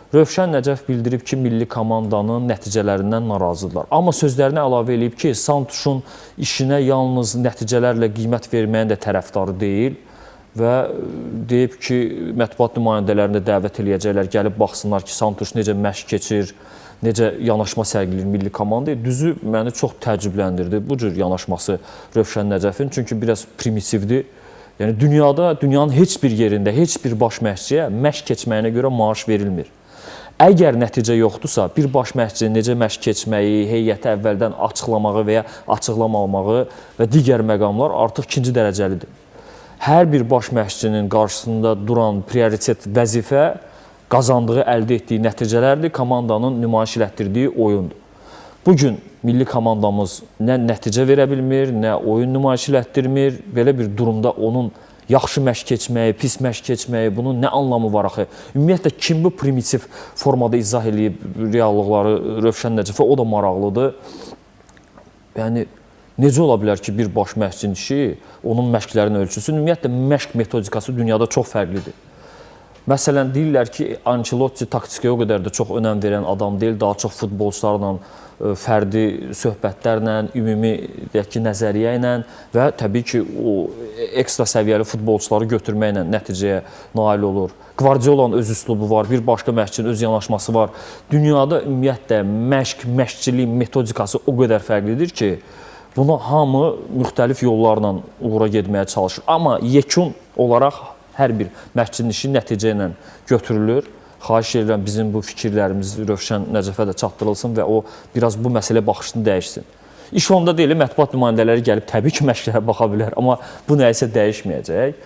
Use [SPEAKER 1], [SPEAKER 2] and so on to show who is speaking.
[SPEAKER 1] Rövşən Nəcəf bildirib ki, milli komandanın nəticələrindən narazıdırlar. Amma sözlərinə əlavə edib ki, Santuşun işinə yalnız nəticələrlə qiymət verməyin də tərəfdarı deyil və deyib ki, mətbuat nümayəndələrini dəvət eləyəcəklər, gəlib baxsınlar ki, Santuş necə məşq keçir, necə yanaşma sərgiləyir milli komanda. Düzü, məni çox təəccübləndirdi bu cür yanaşması Rövşən Nəcəfin, çünki biraz primitivdir. Yəni, dünyanın heç bir yerində, heç bir baş məşqçiyə məşq keçməyinə görə maaş verilmir. Əgər nəticə yoxdursa, bir baş məşqçi necə məşq keçməyi, heyəti əvvəldən açıqlamağı və ya açıqlamamağı və digər məqamlar artıq ikinci dərəcəlidir. Hər bir baş məşqçinin qarşısında duran prioritet vəzifə qazandığı, əldə etdiyi nəticələrdir, komandanın nümayiş elətdirdiyi oyundur. Bugün milli komandamız nə nəticə verə bilmir, nə oyun nümayiş elətdirmir. Belə bir durumda onun yaxşı məşq keçməyi, pis məşq keçməyi, bunun nə anlamı var axı? Ümumiyyətlə, kim bu primitiv formada izah eləyib reallıqları Rövşən Nəcəfə, o da maraqlıdır. Yəni, necə ola bilər ki, bir baş məşqçinin işi onun məşqlərini ölçüsün? Ümumiyyətlə, məşq metodikası dünyada çox fərqlidir. Məsələn, deyirlər ki, Ancelotti taktikaya o qədər də çox önəm verən adam deyil, daha çox futbolçularla, fərdi söhbətlərlə, ümumi nəzəriyyə ilə və təbii ki, o ekstra səviyyəli futbolçuları götürməklə nəticəyə nail olur. Guardiola'nın öz üslubu var, bir başqa məşqçinin öz yanaşması var. Dünyada ümumiyyətlə məşqçilik metodikası o qədər fərqlidir ki, buna hamı müxtəlif yollarla uğura getməyə çalışır. Amma yekun olaraq hər bir məşqçinin işi nəticə ilə götürülür. Xahiş edirəm bizim bu fikirlərimiz Rövşən Nəcəfə də çatdırılsın və o biraz bu məsələ baxışını dəyişsin. İş onda deyil, mətbuat nümayəndələri gəlib təbii ki, məşqlərə baxa bilər, amma bu nəyisə dəyişməyəcək.